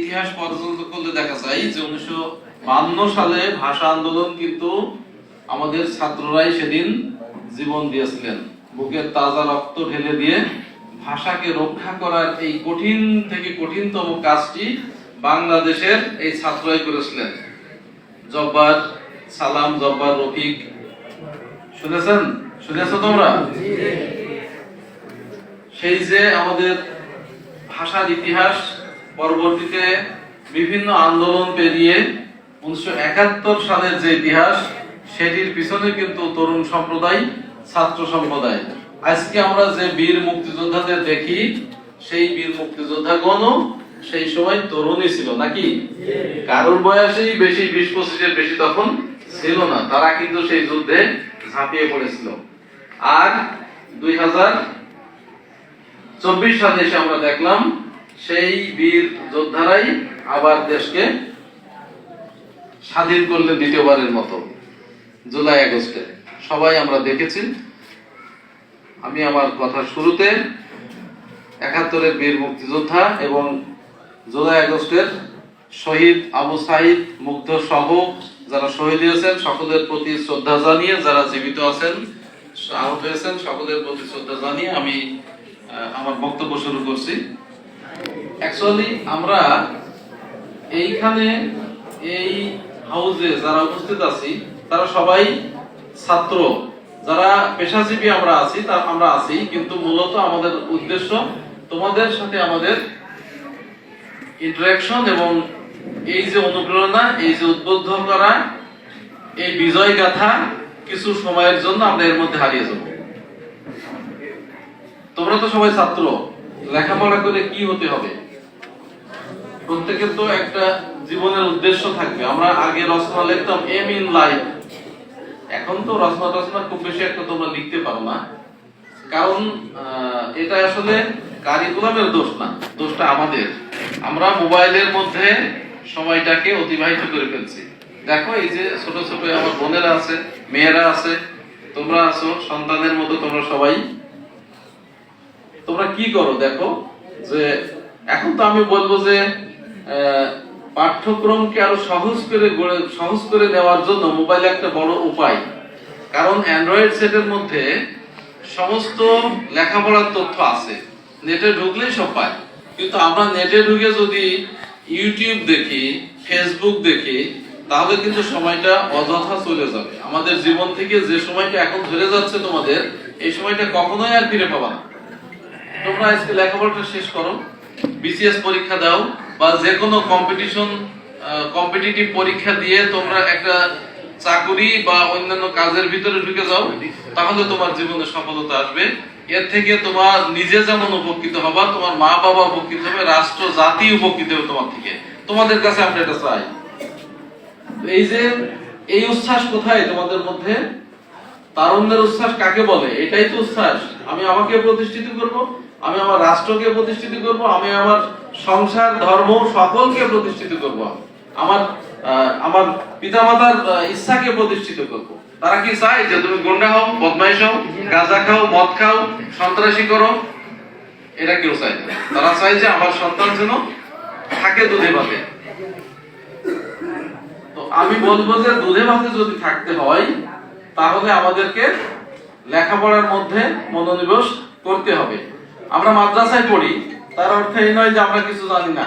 ইতিহাস পর্যবেক্ষণ করলে দেখা যায় যে 1952 সালে ভাষা আন্দোলন কিন্তু আমাদের ছাত্ররাই সেদিন জীবন দিয়েছিলেন, বুকের তাজা রক্ত ঢেলে দিয়ে ভাষাকে রক্ষা করার এই কঠিন থেকে কঠিনতম কাজটি বাংলাদেশের এই ছাত্ররাই করেছিলেন। জব্বার সালাম, জব্বার রফিক, শুনেছো তোমরা? সেই যে আমাদের ভাষার ইতিহাস পরবর্তীতে বিভিন্ন আন্দোলন পেরিয়ে 1971 সালের যে ইতিহাস, সেটির পিছনে কিন্তু তরুণ সম্প্রদায়, ছাত্র সম্প্রদায়। আজকে আমরা যে বীর মুক্তিযোদ্ধাদের দেখি, সেই বীর মুক্তিযোদ্ধাগণও সেই সময় তরুণই ছিল নাকি? কারোর বয়সেই বেশি 20-25-এর বেশি তখন ছিল না, তারা কিন্তু সেই যুদ্ধে ঝাঁপিয়ে পড়েছিল। আর 2024 সালে এসে আমরা দেখলাম সেই বীর যোদ্ধারাই আবার দেশকে স্বাধীন করলেন দ্বিতীয়বারের মতো, জুলাই আগস্টে। সবাই আমরা দেখেছি। আমি আমার কথার শুরুতে 71-এর বীর মুক্তিযোদ্ধা এবং জুলাই আগস্টের শহীদ আবু সাইদ, মুগ্ধ সহ যারা শহীদ হয়েছেন সকলের প্রতি শ্রদ্ধা জানিয়ে, যারা জীবিত আছেন, আহত হয়েছেন সকলের প্রতি শ্রদ্ধা জানিয়ে আমি আমার বক্তব্য শুরু করছি। অ্যাকচুয়ালি আমরা এইখানে এই হাউসে যারা উপস্থিত আছি তারা সবাই ছাত্র, যারা পেশাজীবী আমরা আছি, কিন্তু মূলত আমাদের উদ্দেশ্য তোমাদের সাথে আমাদের ইন্টারাকশন এবং এই যে অনুপ্রেরণা, এই যে উদ্বুদ্ধ করা, এই বিজয় গাথা কিছু সময়ের জন্য আমরা এর মধ্যে হারিয়ে যাব। তোমরা তো সবাই ছাত্র, লেখাপড়া করে কি হতে হবে? প্রত্যেকের তো একটা জীবনের উদ্দেশ্য থাকবে। আমরা আগে রচনা লিখতাম এম ইন লাইফ, এখন তো রচনা খুব বেশি একটা তোমরা লিখতে পারো না, কারণ এটা আসলে কারিকুলামের দোষ না, দোষটা আমাদের। আমরা মোবাইলের মধ্যে সময়টাকে অতিবাহিত করে ফেলছি। দেখো এই যে ছোট ছোট আমার বোনেরা আছে, মেয়েরা আছে, তোমরা আছো, সন্তানের মতো তোমরা সবাই, তোমরা কি করো দেখো। যে এখন তো আমি বলবো যে পাঠ্যক্রমকে আরো সহজ করে নেওয়ার জন্য মোবাইল একটা বড় উপায়। কারণ অ্যান্ড্রয়েড সেটের মধ্যে সমস্ত লেখাপড়ার তথ্য আছে, নেটে ঢুকলেই সব পায়। কিন্তু আমরা নেটে ঢুকে যদি ইউটিউব দেখি, ফেসবুক দেখি, তাহলে কিন্তু সময়টা অযথা চলে যাবে। আমাদের জীবন থেকে যে সময়টা এখন ধরে যাচ্ছে তোমাদের, এই সময়টা কখনোই আর ফিরে পাবা না। তোমরা আজকে লেখাপড়াটা শেষ করো, বিসিএস পরীক্ষা দাও বা যে কোনো কম্পিটিটিভ পরীক্ষা দিয়ে তোমরা একটা চাকরি বা অন্যান্য কাজের ভিতরে ঢুকে যাও, তাহলে তোমার জীবনে সফলতা আসবে। এর থেকে তোমার নিজে যেমন উপকৃত হবা, তোমার মা বাবা উপকৃত হবে, রাষ্ট্র জাতি উপকৃত হবে তোমার থেকে। তোমাদের কাছে আমরা এটা চাই। এই যে এই উচ্ছ্বাস কোথায় তোমাদের মধ্যে? তারুণ্যের উচ্ছ্বাস কাকে বলে? এটাই তো উচ্ছ্বাস। আমি আমাকে প্রতিষ্ঠিত করব, আমি আমার রাষ্ট্রকে প্রতিষ্ঠিত করব, আমি আমার সংসার, ধর্ম সকলকে প্রতিষ্ঠিত করব, আমার পিতামাতার ইচ্ছাকে প্রতিষ্ঠিত করব। তারা কি চায় যে তুমি গুন্ডা হও, বদমাইশ হও, গাঁজা খাও, মদ খাও, সন্ত্রাসী করো? এটা কেউ চায় না। তারা চায় যে আমার সন্তান যেন থাকে দুধে ভাতে। তো আমি বলবো যে দুধে ভাতে যদি থাকতে হয়, তাহলে আমাদেরকে লেখাপড়ার মধ্যে মনোনিবেশ করতে হবে। আমরা মাদ্রাসায় পড়ি, তার অর্থ এই নয় যে আমরা কিছু জানি না।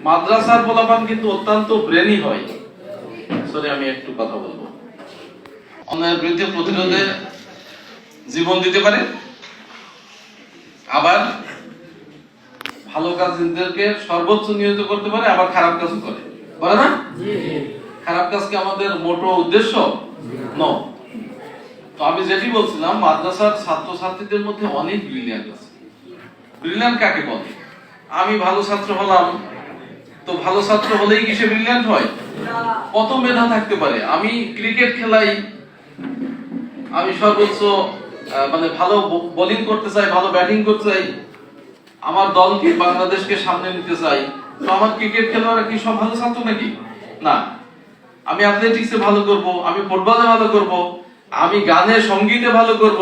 মাদ্রাসার পোলাপান কিন্তু অত্যন্ত ব্রেনি হয়। আমি একটু কথা বলবো। অন্যায়ের বিরুদ্ধে প্রতিরোধে জীবন দিতে পারে, আবার ভালো কাজদেরকে সর্বোচ্চ নিয়োজিত করতে পারে, আবার খারাপ কাজ করে না? খারাপ কাজকে আমাদের মোটো উদ্দেশ্য নয়। তো আমি যেটি বলছিলাম, মাদ্রাসার ছাত্রছাত্রীদের মধ্যে অনেক ব্রিলিয়ান্ট আছে। ব্রিলিয়ান্ট কাকে বলে? আমি ভালো ছাত্র হলাম, তো ভালো ছাত্র হলেই কি সে ব্রিলিয়ান্ট হয়? কত মেধা থাকতে পারে। আমি ক্রিকেট খেলাই, আমি সর্বোচ্চ ভালো বোলিং করতে চাই, ভালো ব্যাটিং করতে চাই, আমার দলকে, বাংলাদেশকে সামনে নিতে চাই। তো আমার ক্রিকেট খেলোয়াড়রা কি সব ভালো ছাত্র নাকি? না। আমি অ্যাথলেটিক্সে ভালো করব, আমি ফুটবলে ভালো করব, আমি গানে সঙ্গীতে ভালো করব,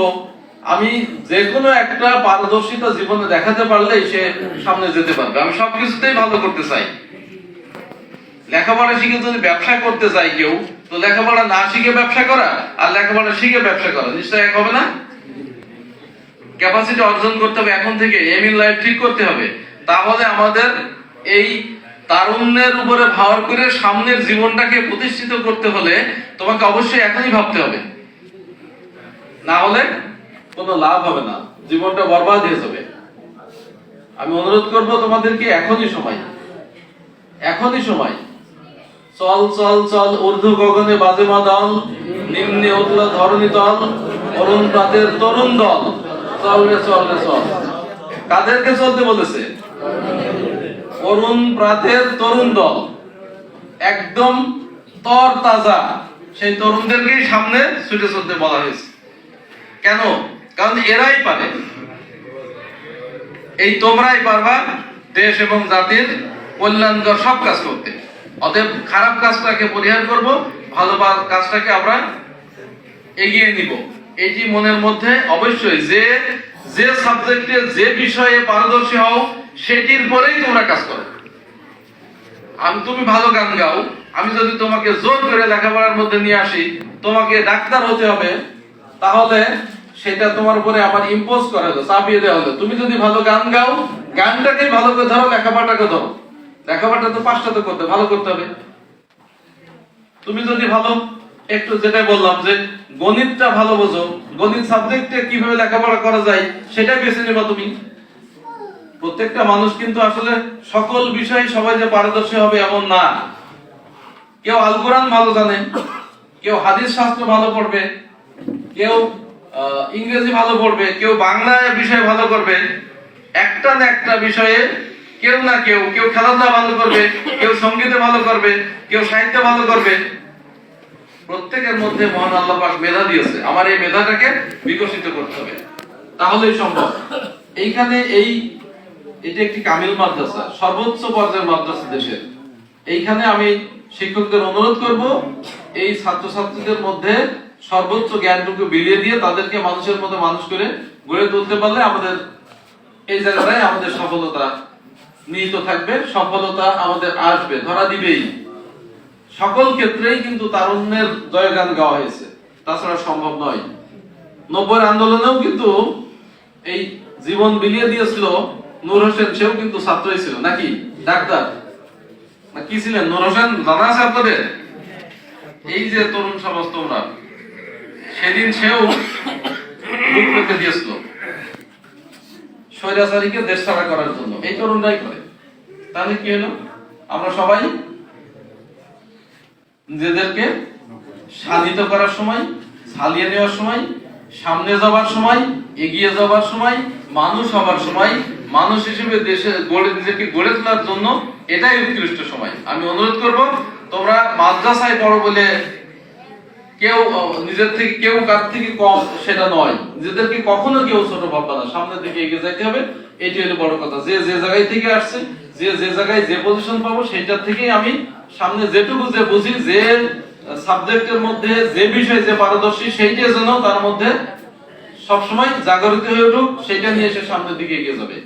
আমি যে কোনো একটা পারদর্শিতা জীবনে দেখাতে পারলেই সে সামনে যেতে পারবে। আমি সবকিছুতেই ভালো করতে চাই। লেখাপড়া শিখে যদি ব্যবসা করতে চাই কেউ, তো লেখাপড়া না শিখে ব্যবসা করা আর লেখাপড়া শিখে ব্যবসা করা নিশ্চয়ই এক হবে না। ক্যাপাসিটি অর্জন করতে হবে, এখন থেকে এম ইন লাইফ ঠিক করতে হবে। তাহলে আমাদের এই তারুণ্যের উপরে ভার করে সামনের জীবনটাকে প্রতিষ্ঠিত করতে হলে তোমাকে অবশ্যই এখনই ভাবতে হবে, না হলে কোনো লাভ হবে না, জীবনটা বরবাদ হয়ে যাবে। আমি অনুরোধ করব তোমাদেরকে এখনই সময়, এখনই সময়। চল চল চল ঊর্ধ্ব গগনে বাজে মাদল, নিম্নে উতলা ধরণী তল, অরুণ প্রাতের তরুণ দল, চল রে চল রে চল। কাদেরকে চলতে বলেছে? অরুণ প্রাতের তরুণ দল, একদম তর তাজা সেই তরুণদেরকেই সামনে ছুটে চলতে বলা হয়েছে। কেন? কারণ এরাই পারে, এই তোমরাই পারবা দেশ এবং জাতির কল্যাণকর সব কাজ করতে। অতএব খারাপ কাজটাকে পরিহার করব, ভালো কাজটাকে আমরা এগিয়ে নিব। এইটি মনের মধ্যে অবশ্যই, যে যে সাবজেক্টে যে বিষয়ে পারদর্শী হও সেটির পরেই তোমরা কাজ করো। তুমি ভালো গান গাও, আমি যদি তোমাকে জোর করে লেখাপড়ার মধ্যে নিয়ে আসি, তোমাকে ডাক্তার হতে হবে, তাহলে সেটা তোমার উপরে আমার ইম্পোজ করা হলো, চাপিয়ে দেওয়া হলো। তুমি যদি ভালো গান গাও, গানটাকে ভালো করে ধরো, লেখাপড়াটাকে ধরো। লেখাপড়াটা তো পাঁচটা তো করতে ভালো করতে হবে। তুমি যদি ভালো একটু, যেটা বললাম যে গণিতটা ভালো বোঝো, গণিত সাবজেক্টে কিভাবে লেখাপড়া করা যায় সেটাই বেছে নেবা তুমি। প্রত্যেকটা মানুষ কিন্তু আসলে সকল বিষয়ে সবাই যে পারদর্শী হবে এমন না। কেউ আল কোরআন ভালো জানে, কেউ হাদিস শাস্ত্র ভালো পড়বে, কেউ ইংরেজি ভালো পড়বে, কেউ বাংলা বিষয় ভালো করবে। একটা না একটা বিষয়ে কেউ না কেউ, কেউ খেলাধুলা ভালো করবে, কেউ সঙ্গীতে ভালো করবে, কেউ সাহিত্যে ভালো করবে। প্রত্যেকের মধ্যে মহান আল্লাহ পাক মেধা দিয়েছে, আমার এই মেধাটাকে বিকশিত করতে হবে, তাহলেই সম্ভব। এইখানে এটা একটি কামিল মাদ্রাসা, সর্বোচ্চ পর্যায়ের মাদ্রাসা দেশের। এইখানে আমি শিক্ষকদের অনুরোধ করব, এই ছাত্রছাত্রীদের মধ্যে সর্বোচ্চ জ্ঞানটুকু বিলিয়ে দিয়ে তাদেরকে মানুষের মতো মানুষ করে গড়ে তুলতে পারলে আমাদের এই জায়গাটায় আমাদের সফলতা নিহিত থাকবে। সফলতা আমাদের আসবে, ধরা দিবেই। সকল ক্ষেত্রেই কিন্তু তারুণ্যের জয়গান গাওয়া হয়েছে, তাছাড়া সম্ভব নয়। 90-এর আন্দোলনেও কিন্তু এই জীবন বিলিয়ে দিয়েছিল নূর হোসেন, সেও কিন্তু ছাত্রই ছিল, নাকি ডাক্তার না কি ছিলেন? নূর হোসেন জানা আছে আপনাদের? এই যে তরুণ সমাজ তোমরা, সেদিন সেও বুক পেতে দিয়েছিল স্বৈরাচারীকে দেশ ছাড়া করার জন্য। এই তরুণরাই করে। তাহলে কি হলো? আমরা সবাই নিজেদেরকে শানিত করার সময়, ছালিয়ে নেওয়ার সময়, সামনে যাবার সময়, এগিয়ে যাবার সময়, মানুষ হবার সময়, মানুষ হিসেবে দেশে নিজেকে গড়ে তোলার জন্য এটাই উৎকৃষ্ট সময়। আমি অনুরোধ করব, তোমরা মাদ্রাসায় পড়ো বলে কেউ নিজের থেকে, কেউ কার থেকে কম সেটা নয়। নিজেদেরকে কখনো কেউ ছোট ভাববা না, সামনের দিকে এগিয়ে যাইতে হবে। এটি হলো বড় কথা। যে যে জায়গায় থেকে আসছে, যে যে জায়গায় যে পজিশন পাবো, সেটার থেকেই আমি সামনে যেটুকু যে বুঝি, যে সাবজেক্টের মধ্যে যে বিষয়ে যে পারদর্শী, সেইটা যেন তার মধ্যে সবসময় জাগরিত হয়ে উঠুক, সেটা নিয়ে সে সামনের দিকে এগিয়ে যাবে।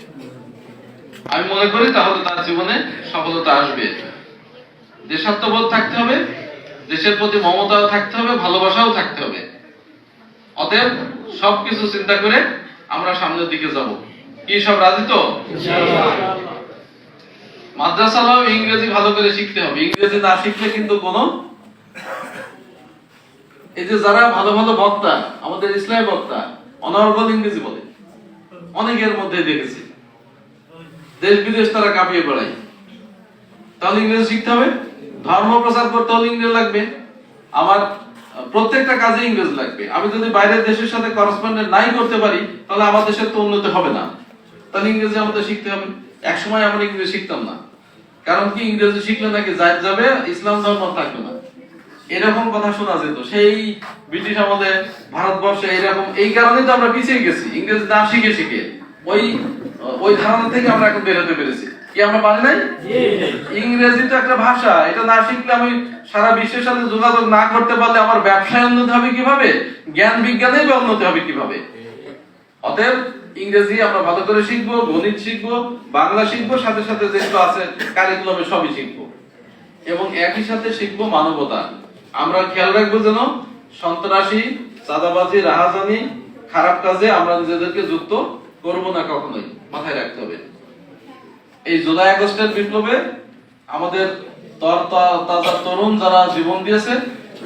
আমি মনে করি তাহলে তার জীবনে সফলতা আসবে। দেশাত্মবোধ থাকতে হবে, দেশের প্রতি মমতাও থাকতে হবে, ভালোবাসাও থাকতে হবে। অতএব সবকিছু চিন্তা করে আমরা সামনের দিকে যাব। কি সব রাজি তো? মাদ্রাসাও ইংরেজি ভালো করে শিখতে হবে। ইংরেজি না শিখলে কিন্তু কোনো, এই যে যারা ভালো ভালো বক্তা, আমাদের ইসলামী বক্তা, অনর্গল ইংরেজি বলে, অনেকের মধ্যে দেখেছি। দেশ বিদেশ তারা কাঁপিয়ে বেড়ায়। তাহলে ইংরেজি শিখতে হবে। ধর্ম প্রচার করতে হলে ইংরেজি লাগবে। আমার প্রত্যেকটা কাজে ইংরেজি লাগবে। আমি যদি বাইরের দেশের সাথে করসপন্ডেন্ট নাই করতে পারি, তাহলে আমার দেশের তো উন্নতি হবে না। তাহলে ইংরেজি আমাদের শিখতে হবে। একসময় আমরা ইংরেজি শিখতাম না, কারণ কি ইংরেজি শিখলে নাকি জায়েজ যাবে, ইসলাম ধর্ম থাকবে না, এরকম কথা শোনা যেত সেই ব্রিটিশ আমলে ভারতবর্ষে। এরকম, এই কারণেই তো আমরা পিছিয়ে গেছি, ইংরেজি না শিখে শিখে। ওই ধারণা থেকে আমরা এখন বের হতে পেরেছি। কি আমরা পারি নাই? ইংরেজি তো একটা ভাষা, এটা না শিখলে আমি সারা বিশ্বের সাথে যোগাযোগ না করতে পারলে আমার ব্যবসায় উন্নতি হবে কিভাবে? জ্ঞান বিজ্ঞানেই বা উন্নতি হবে কিভাবে? অতএব ইংরেজি আমরা ভালো করে শিখবো, গণিত শিখবো, বাংলা শিখবো, সাথে সাথে যেগুলো আছে কারিকুলামে সবই শিখবো, এবং একই সাথে শিখবো মানবতা। আমরা খেয়াল রাখবো যেন সন্ত্রাসী, চাঁদাবাজি, রাহাজানি, খারাপ কাজে আমরা নিজেদেরকে যুক্ত করব না, কখনোই মাথায় রাখতে হবে। এই জুলাই আগস্টের বিপ্লবে আমাদের তাজা তরুণ যারা জীবন দিয়েছে,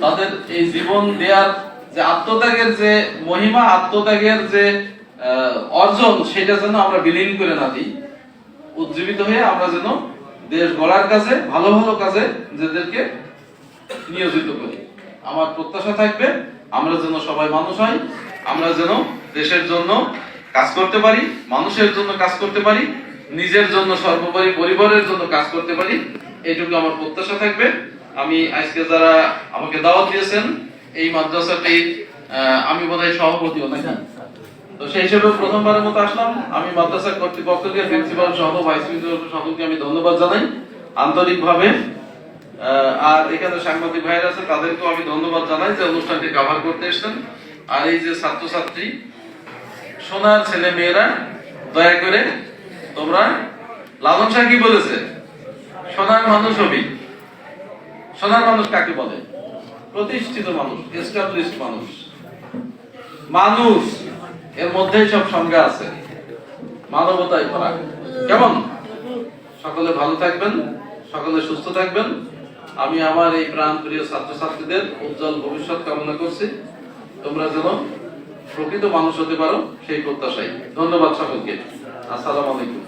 তাদের এই জীবন দেওয়ার যে আত্মত্যাগের যে মহিমা, আত্মত্যাগের যে অর্জন, সেটা যেন আমরা বিলীন করে না দিই। উজ্জীবিত হয়ে আমরা যেন দেশ গড়ার কাজে, ভালো ভালো কাজে নিজেদেরকে নিয়োজিত করি। আমার প্রত্যাশা থাকবে আমরা যেন সবাই মানুষ হই, আমরা যেন দেশের জন্য কাজ করতে পারি, মানুষের জন্য কাজ করতে পারি, নিজের জন্য সর্বোপরি পরিবারের জন্য কাজ করতে পারি, এইটুকু আমার প্রত্যাশা থাকবে। আমি আজকে যারা আমাকে দাওয়াত দিয়েছেন, এই মাদ্রাসাটি আমি বোধহয় সভাপতিও নাকি, তো সেই হিসেবে প্রথমবারের মতো আসলাম। আমি মাদ্রাসা কর্তৃপক্ষকে, প্রিন্সিপাল সহ ভাইস প্রিন্সিপাল সকলকে আমি ধন্যবাদ জানাই আন্তরিকভাবে। আর এখানে সাংবাদিক ভাইরা আছে, তাদেরকেও আমি ধন্যবাদ জানাই যে অনুষ্ঠানটি কভার করতে এসেছেন। আর এই যে ছাত্রছাত্রী, সোনার ছেলে মেয়েরা, দয়া করে তোমরা, লালন শাহ কি বলেছে, সোনার মানুষ হবি। সোনার মানুষ কাকে বলে? প্রতিষ্ঠিত মানুষ, এস্টাবলিশড মানুষ। মানুষ এর মধ্যেই সব সংজ্ঞা আছে, মানবতায় ভরা। কেমন? সকলে ভালো থাকবেন, সকলে সুস্থ থাকবেন। আমি আমার এই প্রাণপ্রিয় ছাত্রছাত্রীদের উজ্জ্বল ভবিষ্যৎ কামনা করছি। তোমরা যেন প্রকৃত মানুষ হতে পারো, সেই প্রত্যাশাই। ধন্যবাদ সকলকে। আসসালামু আলাইকুম।